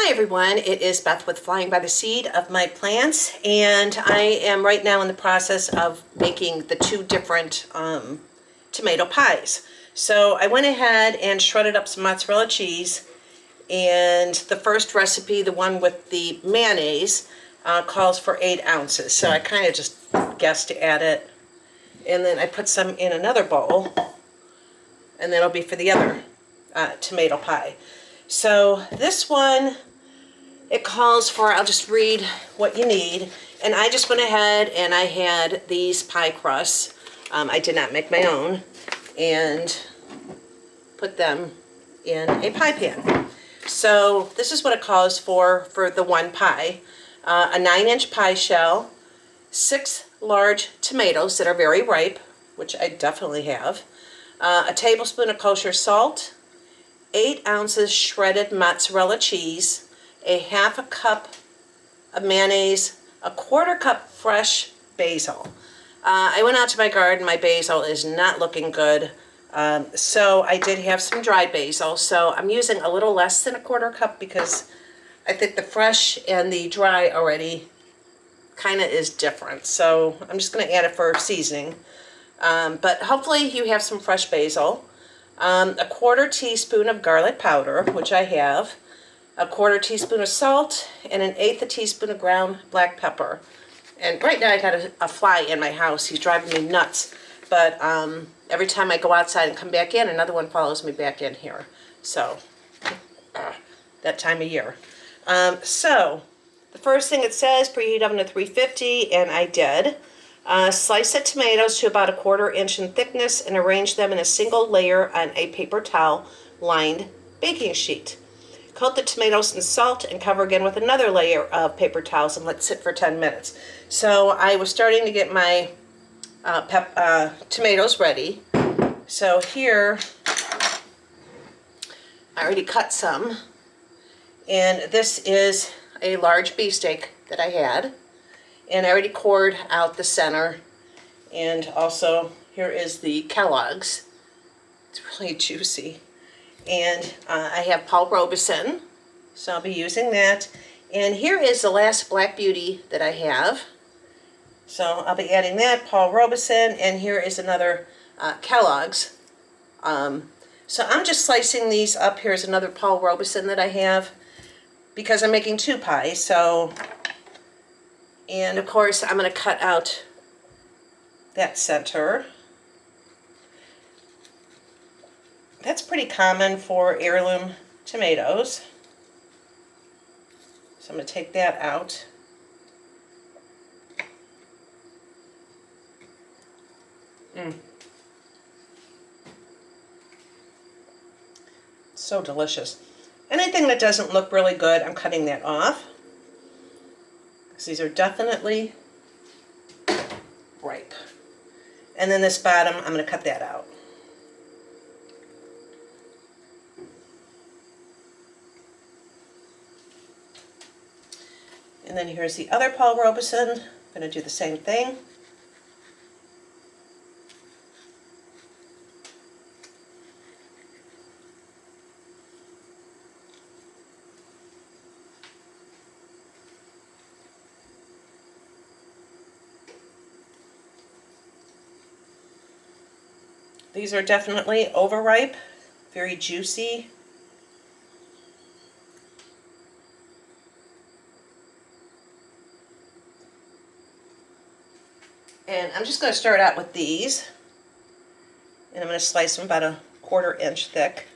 Hi everyone, it is Beth with Flying by the Seed of My Plants, and I am right now in the process of making the two different tomato pies. So I went ahead and shredded up some mozzarella cheese, and the first recipe, the one with the mayonnaise, calls for 8 ounces. So I kind of just guessed to add it, and then I put some in another bowl, and that'll be for the other tomato pie. So this one, it calls for, I'll just read what you need. And I just went ahead and I had these pie crusts. I did not make my own, and put them in a pie pan. So this is what it calls for the one pie. A 9-inch pie shell, 6 large tomatoes that are very ripe, which I definitely have, a tablespoon of kosher salt, 8 ounces shredded mozzarella cheese, a half a cup of mayonnaise, a 1/4 cup fresh basil. I went out to my garden. My basil is not looking good, so I did have some dried basil. So I'm using a little less than a 1/4 cup because I think the fresh and the dry already kind of is different. So I'm just going to add it for seasoning. But hopefully you have some fresh basil. A 1/4 teaspoon of garlic powder, which I have, a 1/4 teaspoon of salt, and 1/8 teaspoon of ground black pepper. And right now I got a fly in my house. He's driving me nuts. But every time I go outside and come back in, another one follows me back in here. So, that time of year. So, the first thing it says, preheat oven to 350, and I did. Slice the tomatoes to about a 1/4 inch in thickness and arrange them in a single layer on a paper towel lined baking sheet. Coat the tomatoes in salt and cover again with another layer of paper towels and let sit for 10 minutes. So I was starting to get my tomatoes ready. So here, I already cut some, and this is a large beefsteak that I had. And I already cored out the center, and also here is the Kellogg's. It's really juicy. And I have Paul Robeson, so I'll be using that. And here is the last Black Beauty that I have. So I'll be adding that, Paul Robeson, and here is another Kellogg's. So I'm just slicing these up. Here's another Paul Robeson that I have because I'm making 2 pies. So, and of course I'm going to cut out that center. That's pretty common for heirloom tomatoes. So I'm going to take that out. So delicious. Anything that doesn't look really good, I'm cutting that off, because these are definitely ripe. And then this bottom, I'm going to cut that out. And then here's the other Paul Robeson. I'm going to do the same thing. These are definitely overripe, very juicy. And I'm just going to start out with these, and I'm going to slice them about a 1/4 inch thick.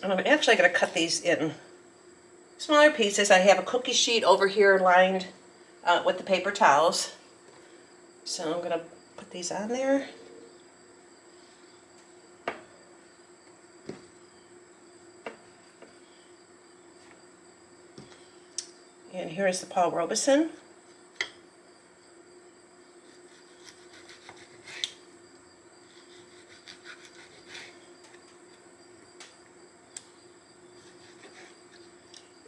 And I'm actually going to cut these in smaller pieces. I have a cookie sheet over here lined with the paper towels. So I'm going to put these on there. And here is the Paul Robeson.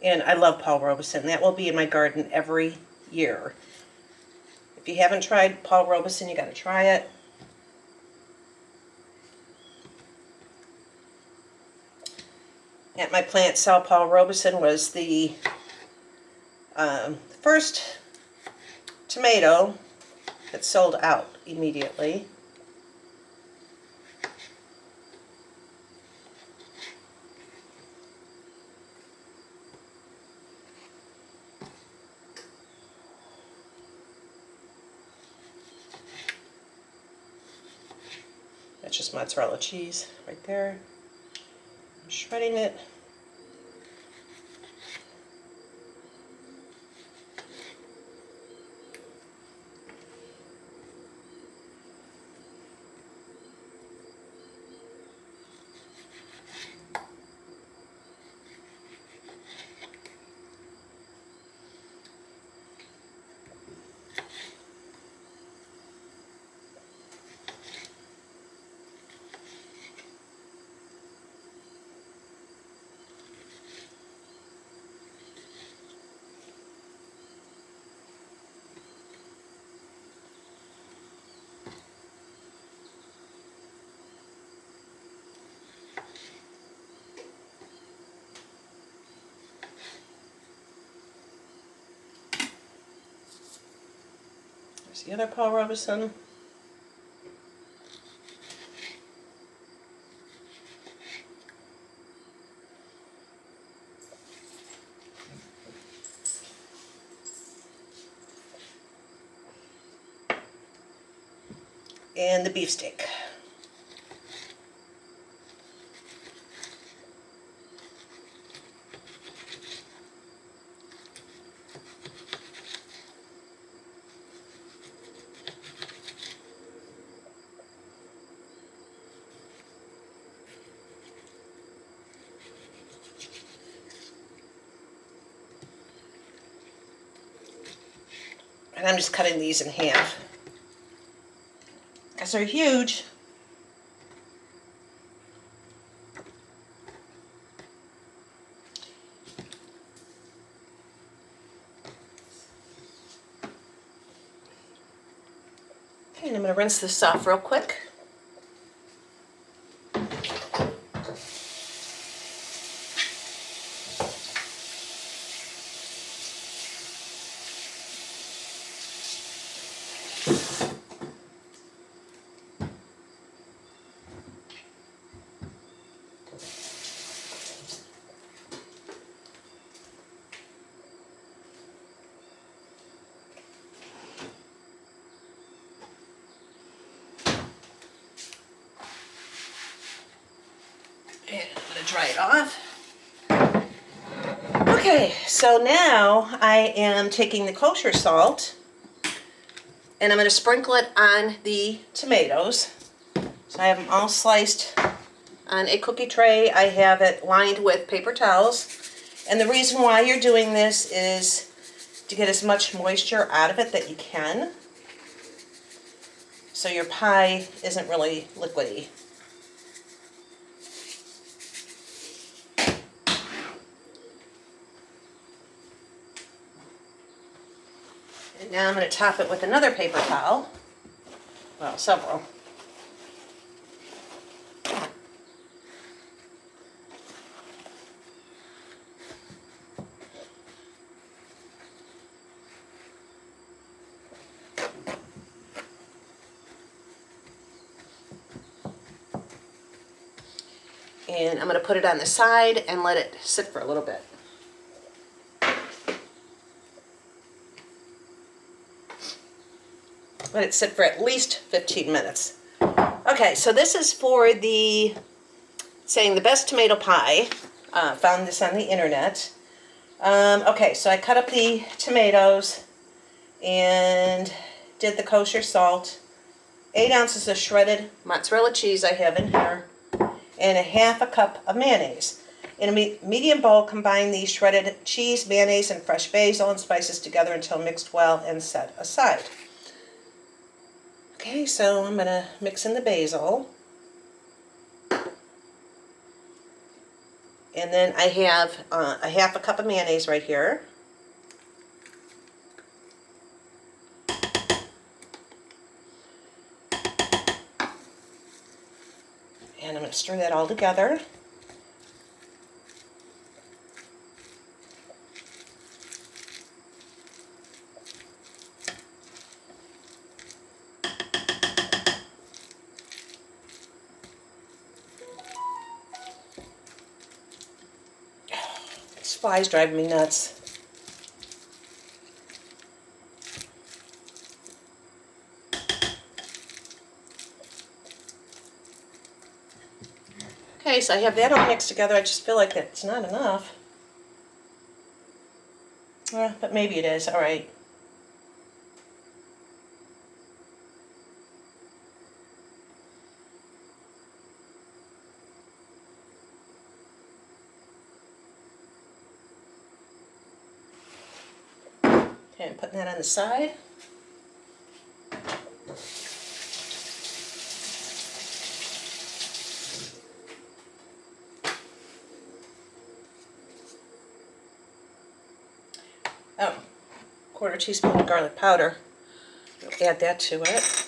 And I love Paul Robeson. That will be in my garden every year. If you haven't tried Paul Robeson, you got to try it. At my plant sale, Paul Robeson was the first tomato that sold out immediately. That's just mozzarella cheese right there. I'm shredding it. There's the other Paul Robeson. And the beefsteak. And I'm just cutting these in half because they're huge. Okay, and I'm going to rinse this off real quick. And I'm going to dry it off. Okay, so now I am taking the kosher salt and I'm going to sprinkle it on the tomatoes. So I have them all sliced on a cookie tray. I have it lined with paper towels. And the reason why you're doing this is to get as much moisture out of it that you can, so your pie isn't really liquidy. And now I'm going to top it with another paper towel. Well, several. And I'm going to put it on the side and let it sit for a little bit. Let it sit for at least 15 minutes. Okay, so this is for the best tomato pie. Found this on the internet. Okay, so I cut up the tomatoes and did the kosher salt. 8 ounces of shredded mozzarella cheese I have in here. And a half a cup of mayonnaise. In a medium bowl, combine the shredded cheese, mayonnaise, and fresh basil and spices together until mixed well and set aside. Okay, so I'm going to mix in the basil. And then I have a half a cup of mayonnaise right here. And I'm going to stir that all together. This fly's driving me nuts. Okay, so I have that all mixed together. I just feel like it's not enough. But maybe it is. All right. Okay, I'm putting that on the side. Oh, quarter teaspoon of garlic powder. I'll add that to it.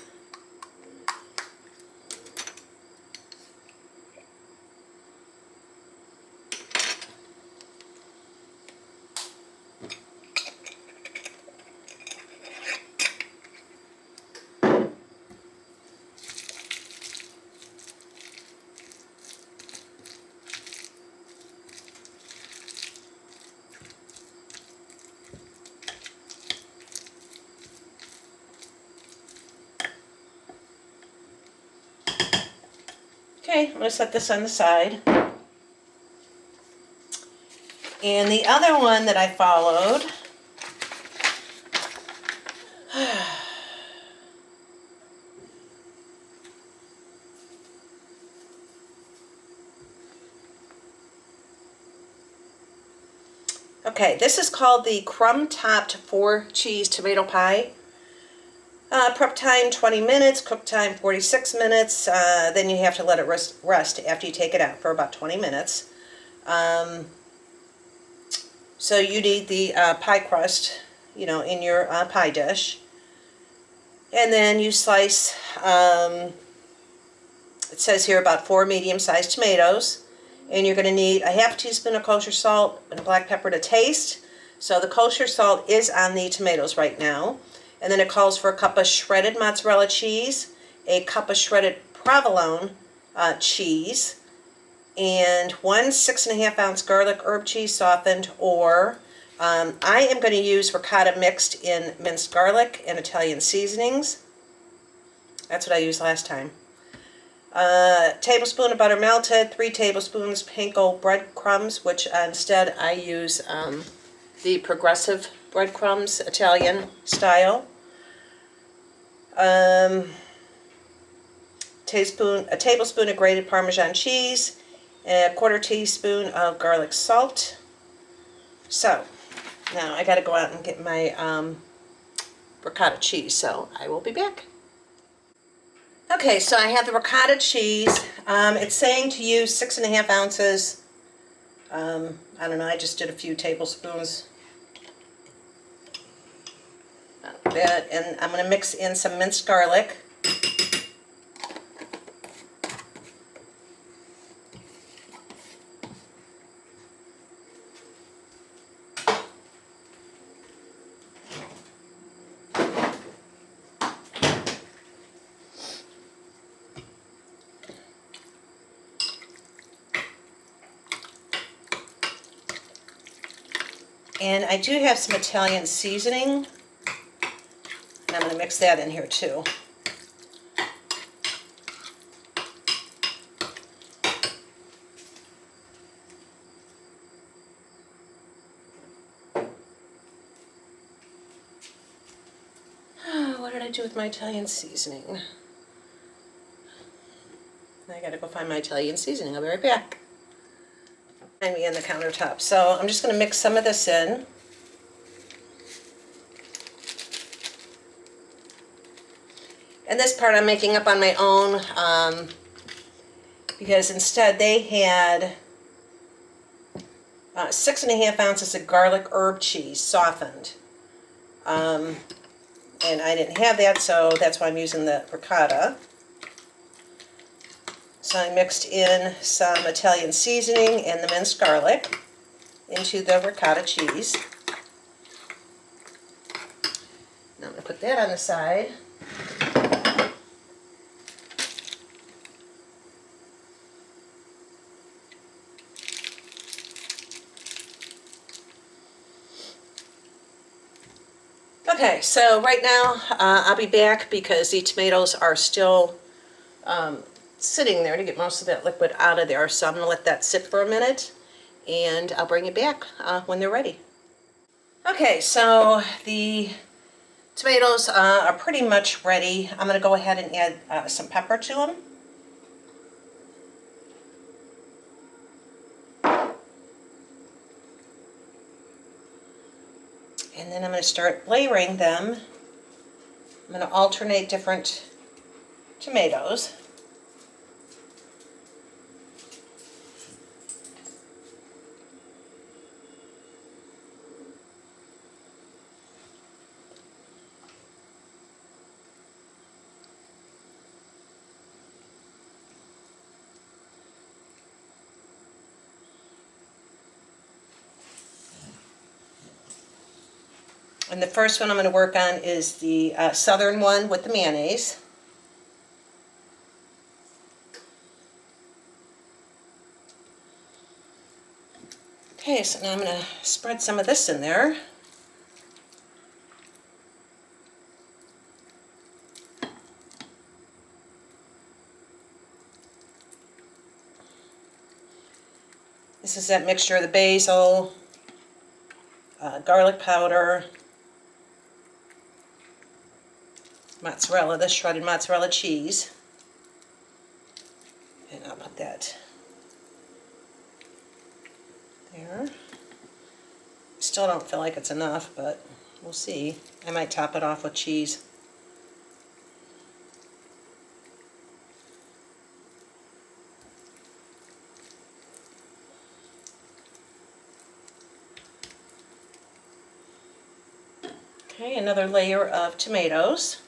Okay, I'm going to set this on the side. And the other one that I followed, okay, this is called the crumb-topped-four-cheese-tomato-pie. Prep time 20 minutes, cook time 46 minutes, then you have to let it rest after you take it out for about 20 minutes. So you need the pie crust, in your pie dish. And then you slice, it says here about 4 medium-sized tomatoes. And you're going to need a half teaspoon of kosher salt and black pepper to taste. So the kosher salt is on the tomatoes right now. And then it calls for a cup of shredded mozzarella cheese, a cup of shredded provolone cheese, and 1 6.5-ounce garlic herb cheese softened, or I am going to use ricotta mixed in minced garlic and Italian seasonings. That's what I used last time. Tablespoon of butter melted, 3 tablespoons panko breadcrumbs, which instead I use the progressive breadcrumbs, Italian style. A tablespoon of grated Parmesan cheese, and a quarter teaspoon of garlic salt. So now I got to go out and get my ricotta cheese, so I will be back. Okay, so I have the ricotta cheese. It's saying to use 6.5 ounces. I don't know, I just did a few tablespoons. That, and I'm going to mix in some minced garlic. And I do have some Italian seasoning. And I'm going to mix that in here too. What did I do with my Italian seasoning? I gotta go find my Italian seasoning. I'll be right back. behind me on the countertop. So I'm just going to mix some of this in. And this part I'm making up on my own because instead they had 6½ ounces of garlic herb cheese softened. And I didn't have that, so that's why I'm using the ricotta. So I mixed in some Italian seasoning and the minced garlic into the ricotta cheese. Now I'm going to put that on the side. Okay, so right now I'll be back because the tomatoes are still sitting there to get most of that liquid out of there. So I'm going to let that sit for a minute and I'll bring it back when they're ready. Okay, so the tomatoes are pretty much ready. I'm going to go ahead and add some pepper to them. And then I'm going to start layering them. I'm going to alternate different tomatoes. And the first one I'm going to work on is the southern one with the mayonnaise. Okay, so now I'm going to spread some of this in there. This is that mixture of the basil, garlic powder, mozzarella, the shredded mozzarella cheese. And I'll put that there. Still don't feel like it's enough, but we'll see. I might top it off with cheese. Okay, another layer of tomatoes.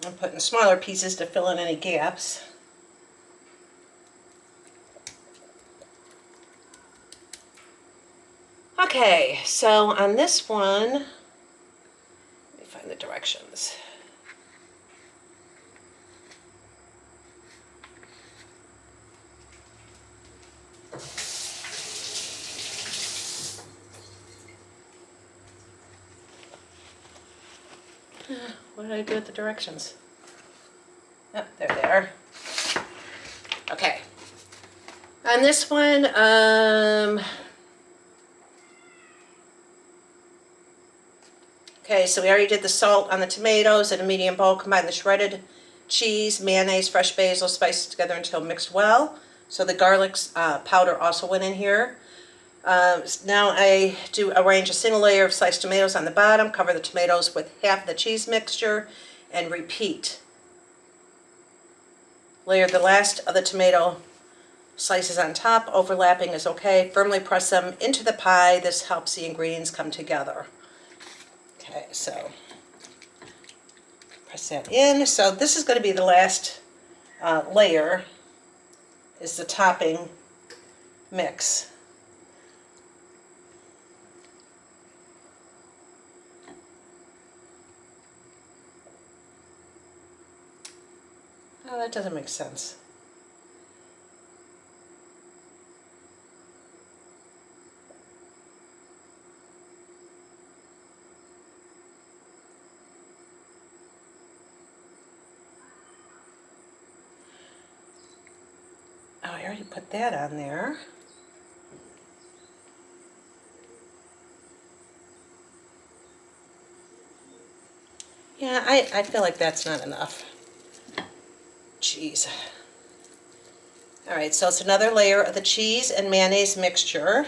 I'm putting smaller pieces to fill in any gaps. Okay, so on this one, let me find the directions. What did I do with the directions? Oh, there they are. Okay. On this one, okay, so we already did the salt on the tomatoes in a medium bowl. Combine the shredded cheese, mayonnaise, fresh basil, spiced together until mixed well. So the garlic powder also went in here. Now I do arrange a single layer of sliced tomatoes on the bottom, cover the tomatoes with half the cheese mixture, and repeat. Layer the last of the tomato slices on top, overlapping is okay. Firmly press them into the pie. This helps the ingredients come together. Okay, so press that in. So this is going to be the last layer, is the topping mix. Oh, that doesn't make sense. Oh, I already put that on there. Yeah, I feel like that's not enough. Cheese. All right, so it's another layer of the cheese and mayonnaise mixture.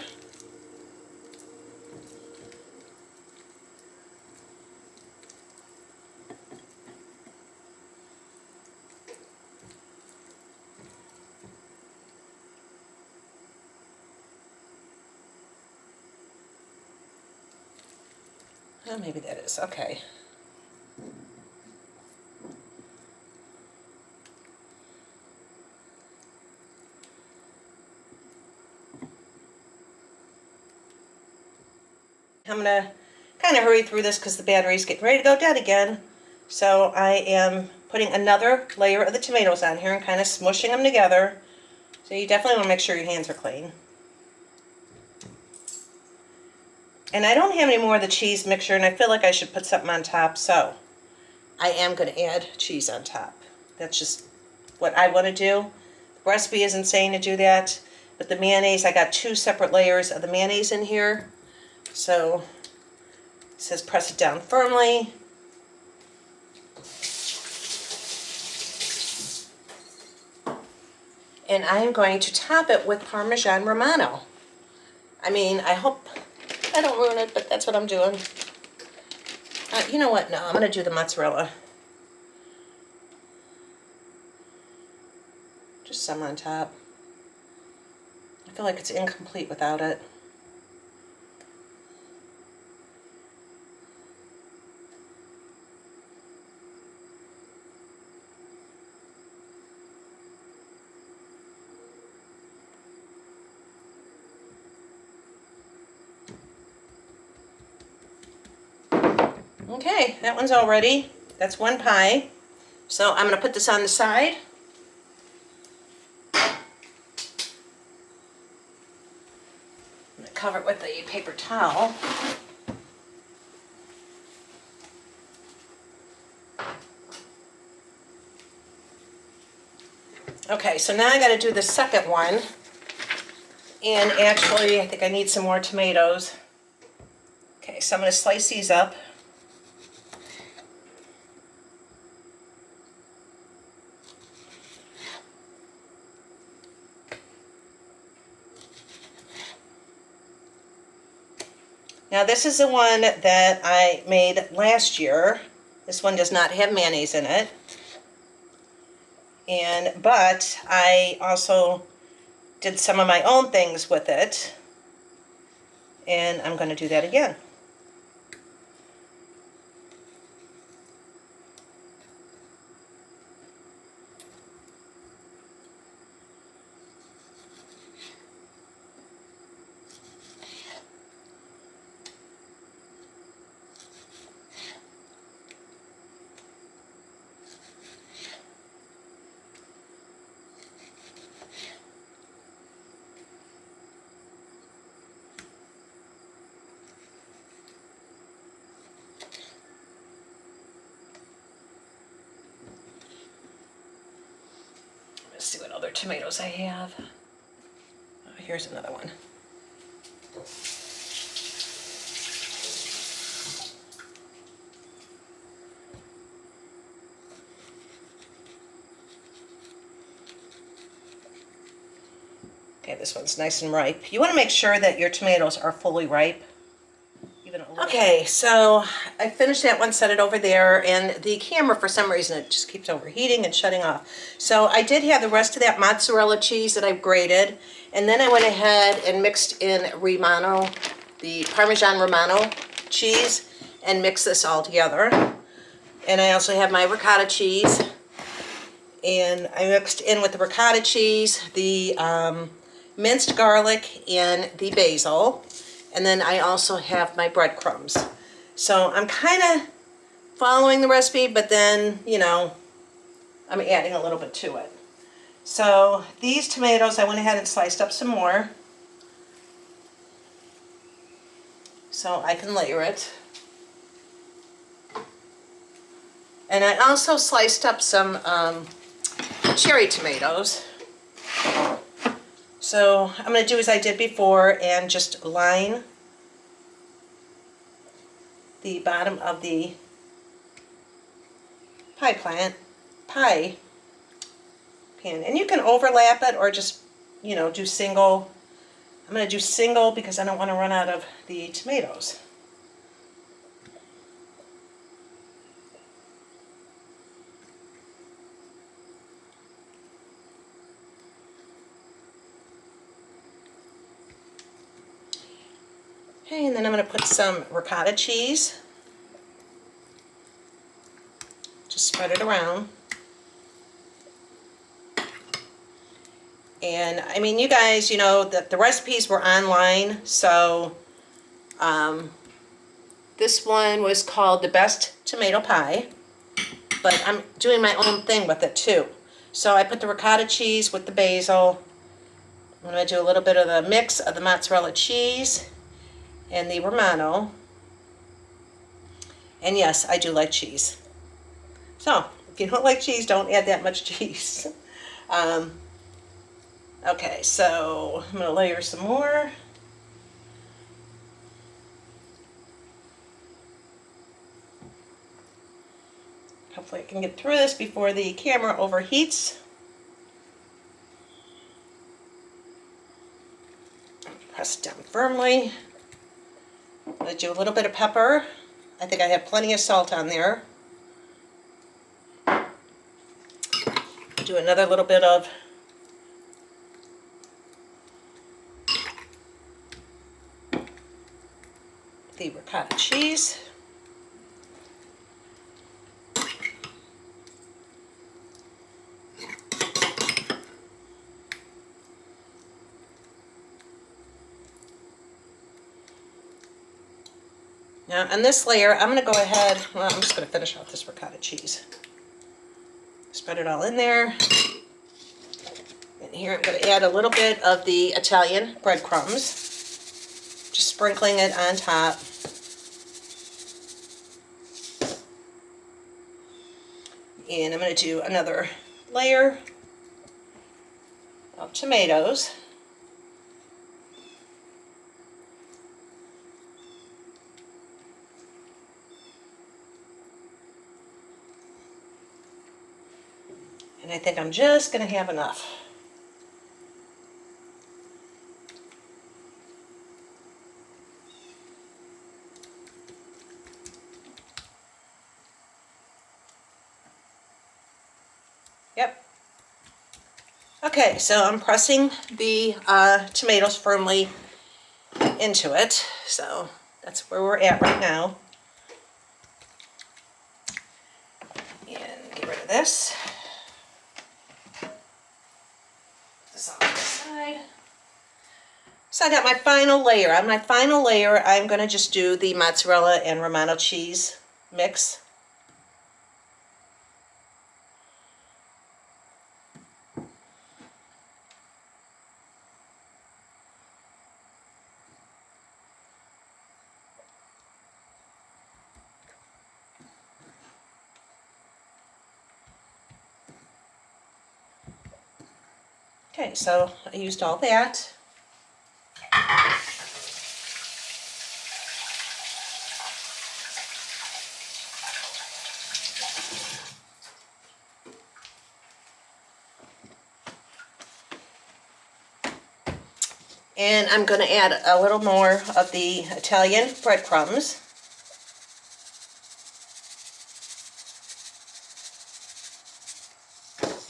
Oh, maybe that is, okay. I'm gonna kind of hurry through this because the battery's getting ready to go dead again. So I am putting another layer of the tomatoes on here and kind of smushing them together. So you definitely want to make sure your hands are clean. And I don't have any more of the cheese mixture, and I feel like I should put something on top, so I am going to add cheese on top. That's just what I want to do. The recipe isn't saying to do that, but the mayonnaise, I got 2 separate layers of the mayonnaise in here. So it says press it down firmly. And I am going to top it with Parmesan Romano. I mean, I hope I don't ruin it, but that's what I'm doing. You know what? No, I'm going to do the mozzarella. Just some on top. I feel like it's incomplete without it. Okay, that one's all ready. That's one pie. So I'm going to put this on the side. I'm going to cover it with a paper towel. Okay, so now I got to do the second one. And actually, I think I need some more tomatoes. Okay, so I'm going to slice these up. Now this is the one that I made last year. This one does not have mayonnaise in it. But I also did some of my own things with it. And I'm going to do that again. Let's see what other tomatoes I have. Oh, here's another one. Okay, this one's nice and ripe. You want to make sure that your tomatoes are fully ripe. Okay, so I finished that one, set it over there, and the camera, for some reason, it just keeps overheating and shutting off. So I did have the rest of that mozzarella cheese that I've grated, and then I went ahead and mixed in Romano, the Parmesan Romano cheese, and mixed this all together. And I also have my ricotta cheese, and I mixed in with the ricotta cheese, the minced garlic, and the basil. And then I also have my breadcrumbs. So I'm kind of following the recipe, but then, you know, I'm adding a little bit to it. So these tomatoes, I went ahead and sliced up some more so I can layer it. And I also sliced up some cherry tomatoes. So I'm going to do as I did before and just line the bottom of the pie pan. And you can overlap it or just, you know, do single. I'm going to do single because I don't want to run out of the tomatoes. Okay, and then I'm going to put some ricotta cheese. Just spread it around. And I mean, you guys, you know, the recipes were online, so this one was called the best tomato pie, but I'm doing my own thing with it too. So I put the ricotta cheese with the basil. I'm going to do a little bit of the mix of the mozzarella cheese and the Romano. And yes, I do like cheese. So if you don't like cheese, don't add that much cheese. Okay, so I'm going to layer some more. Hopefully I can get through this before the camera overheats. Press it down firmly. I'm going to do a little bit of pepper. I think I have plenty of salt on there. Do another little bit of the ricotta cheese. Now on this layer, I'm going to go ahead, well, I'm just going to finish off this ricotta cheese. Spread it all in there. And here I'm going to add a little bit of the Italian breadcrumbs. Just sprinkling it on top. And I'm going to do another layer of tomatoes. And I think I'm just going to have enough. Yep. Okay, so I'm pressing the tomatoes firmly into it. So that's where we're at right now. And get rid of this. This off to the side. So I got my final layer. On my final layer, I'm going to just do the mozzarella and Romano cheese mix. Okay, so I used all that. And I'm going to add a little more of the Italian breadcrumbs.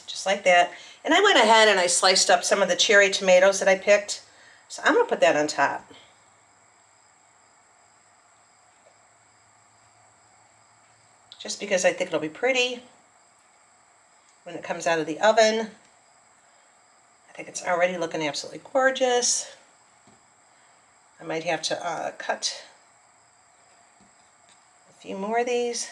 Just like that. And I went ahead and I sliced up some of the cherry tomatoes that I picked. So I'm going to put that on top. Just because I think it'll be pretty when it comes out of the oven. I think it's already looking absolutely gorgeous. I might have to cut a few more of these.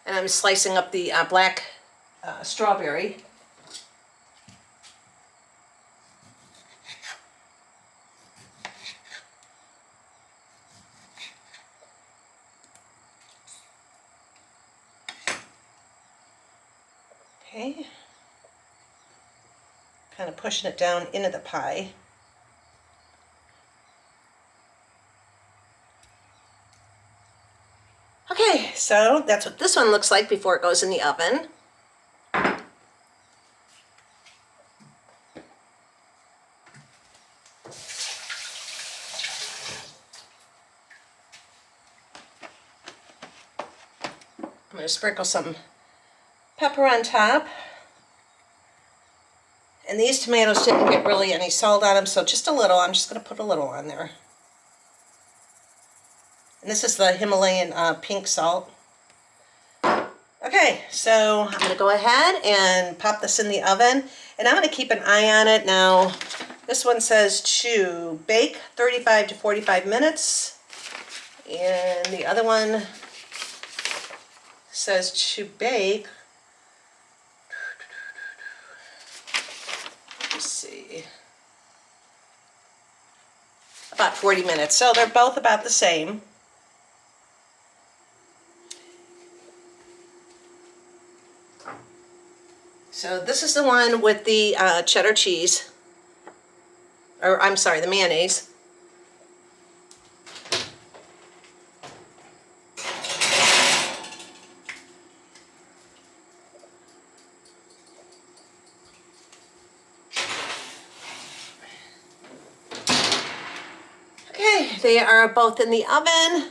And I'm slicing up the black strawberry. Okay. Kind of pushing it down into the pie. Okay, so that's what this one looks like before it goes in the oven. I'm going to sprinkle some pepper on top. And these tomatoes didn't get really any salt on them, so just a little. I'm just going to put a little on there. And this is the Himalayan pink salt. Okay, so I'm going to go ahead and pop this in the oven. And I'm going to keep an eye on it. Now, this one says to bake 35 to 45 minutes. And the other one says to bake, let's see, about 40 minutes. So they're both about the same. So this is the one with the cheddar cheese, or I'm sorry, the mayonnaise. Okay, they are both in the oven.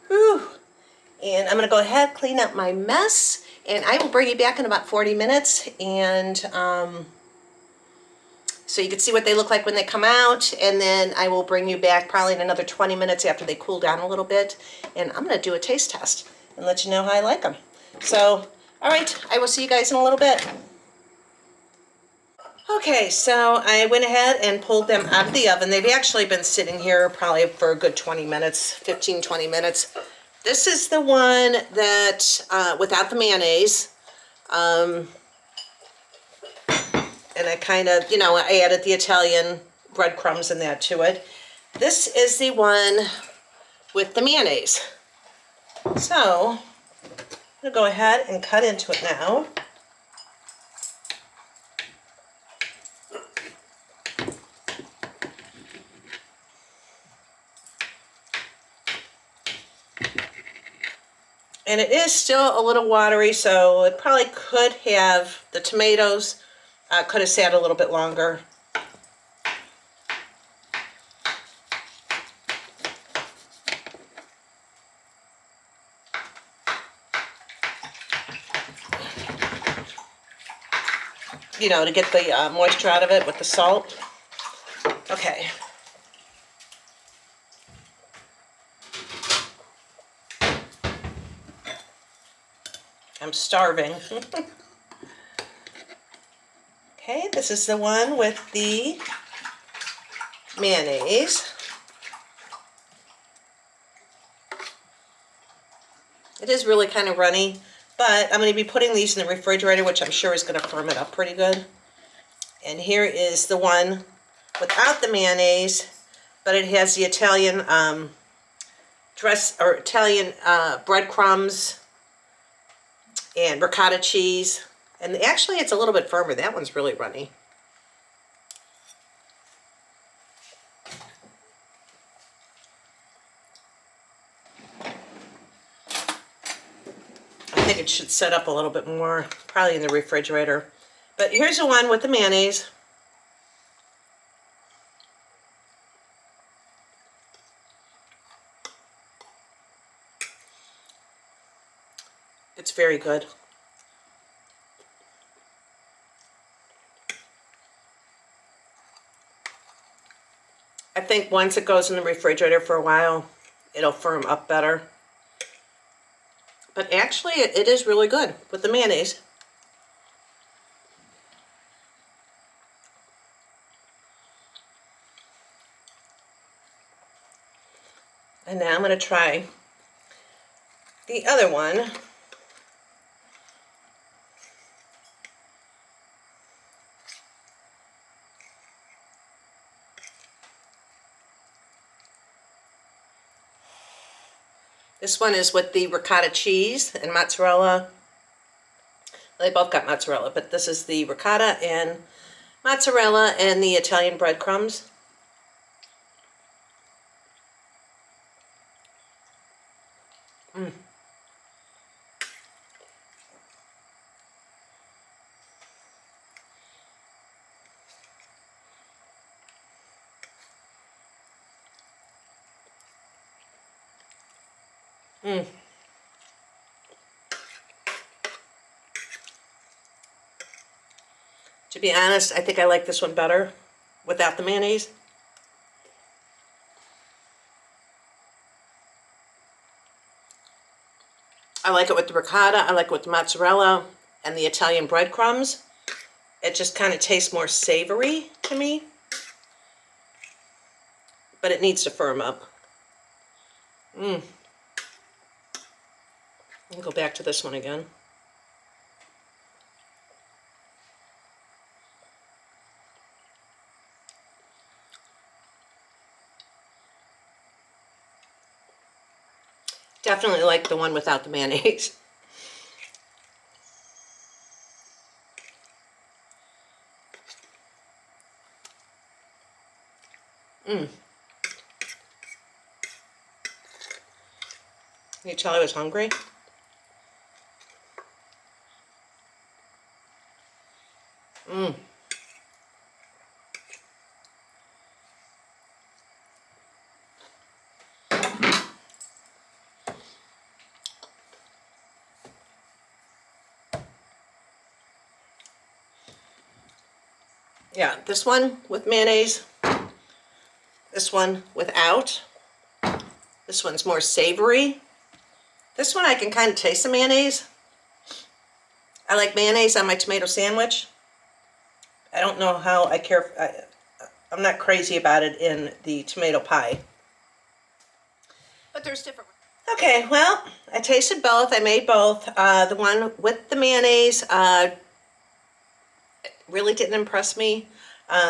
Whew. And I'm going to go ahead, clean up my mess, and I will bring you back in about 40 minutes, and so you can see what they look like when they come out, and then I will bring you back probably in another 20 minutes after they cool down a little bit, and I'm going to do a taste test and let you know how I like them. So, all right, I will see you guys in a little bit. Okay, so I went ahead and pulled them out of the oven. They've actually been sitting here probably for a good 20 minutes, 15, 20 minutes. This is the one that, without the mayonnaise, and I kind of, you know, I added the Italian breadcrumbs and that to it. This is the one with the mayonnaise. So, I'm going to go ahead and cut into it now. And it is still a little watery, so it probably could have, the tomatoes could have sat a little bit longer. You know, to get the moisture out of it with the salt. Okay. I'm starving. Okay, this is the one with the mayonnaise. It is really kind of runny, but I'm going to be putting these in the refrigerator, which I'm sure is going to firm it up pretty good. And here is the one without the mayonnaise, but it has the Italian Italian breadcrumbs and ricotta cheese. And actually, it's a little bit firmer. That one's really runny. I think it should set up a little bit more, probably in the refrigerator. But here's the one with the mayonnaise. It's very good. I think once it goes in the refrigerator for a while, it'll firm up better. But actually, it is really good with the mayonnaise. And now I'm going to try the other one This one is with the ricotta cheese and mozzarella. Well, they both got mozzarella, but this is the ricotta and mozzarella and the Italian breadcrumbs. Mm. Mm. To be honest, I think I like this one better without the mayonnaise. I like it with the ricotta, I like it with the mozzarella and the Italian breadcrumbs. It just kind of tastes more savory to me, but it needs to firm up. I'll go back to this one again. Definitely like the one without the mayonnaise. Can you tell I was hungry? Yeah, this one with mayonnaise, this one without. This one's more savory. This one I can kind of taste the mayonnaise. I like mayonnaise on my tomato sandwich. I don't know how I care. I'm not crazy about it in the tomato pie. But there's different. Okay, well, I tasted both. I made both. The one with the mayonnaise really didn't impress me.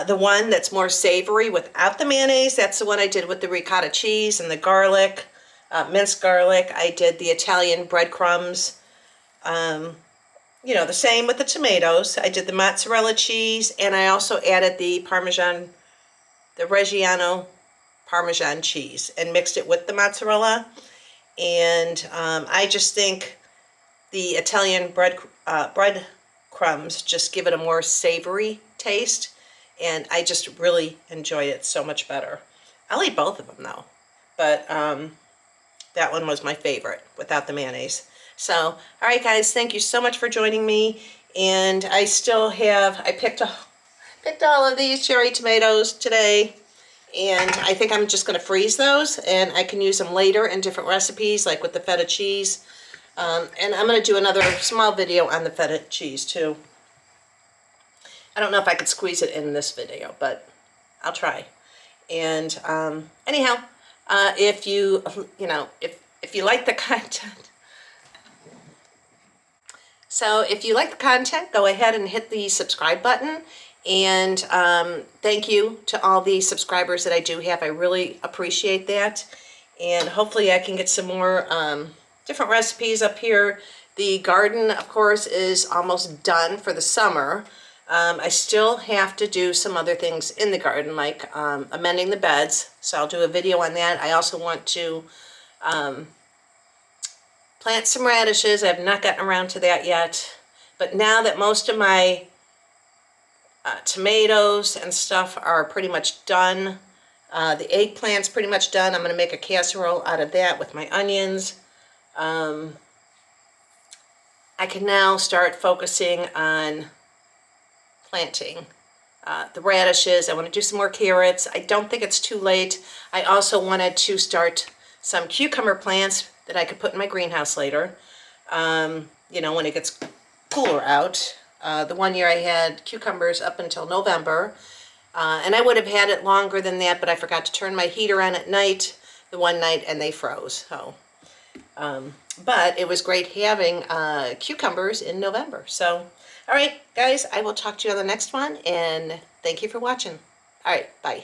The one that's more savory without the mayonnaise, that's the one I did with the ricotta cheese and the garlic, minced garlic. I did the Italian breadcrumbs. You know, the same with the tomatoes. I did the mozzarella cheese, and I also added the Parmesan, the Reggiano Parmesan cheese, and mixed it with the mozzarella. And I just think the Italian breadcrumbs just give it a more savory taste, and I just really enjoyed it so much better. I'll eat both of them though, but that one was my favorite without the mayonnaise. So, all right, guys, thank you so much for joining me. And I still have, I picked all of these cherry tomatoes today, and I think I'm just going to freeze those, and I can use them later in different recipes, like with the feta cheese. And I'm going to do another small video on the feta cheese too. I don't know if I could squeeze it in this video, but I'll try. And anyhow, if you like the content, so if you like the content, go ahead and hit the subscribe button. And thank you to all the subscribers that I do have. I really appreciate that. And hopefully I can get some more different recipes up here. The garden, of course, is almost done for the summer. I still have to do some other things in the garden, like amending the beds. So I'll do a video on that. I also want to plant some radishes. I have not gotten around to that yet. But now that most of my tomatoes and stuff are pretty much done, the eggplant's pretty much done. I'm going to make a casserole out of that with my onions. I can now start focusing on planting the radishes. I want to do some more carrots. I don't think it's too late. I also wanted to start some cucumber plants that I could put in my greenhouse later, you know, when it gets cooler out. The one year I had cucumbers up until November, and I would have had it longer than that, but I forgot to turn my heater on at night, the one night, and they froze. So, but it was great having cucumbers in November. So, all right, guys, I will talk to you on the next one, and thank you for watching. All right, bye.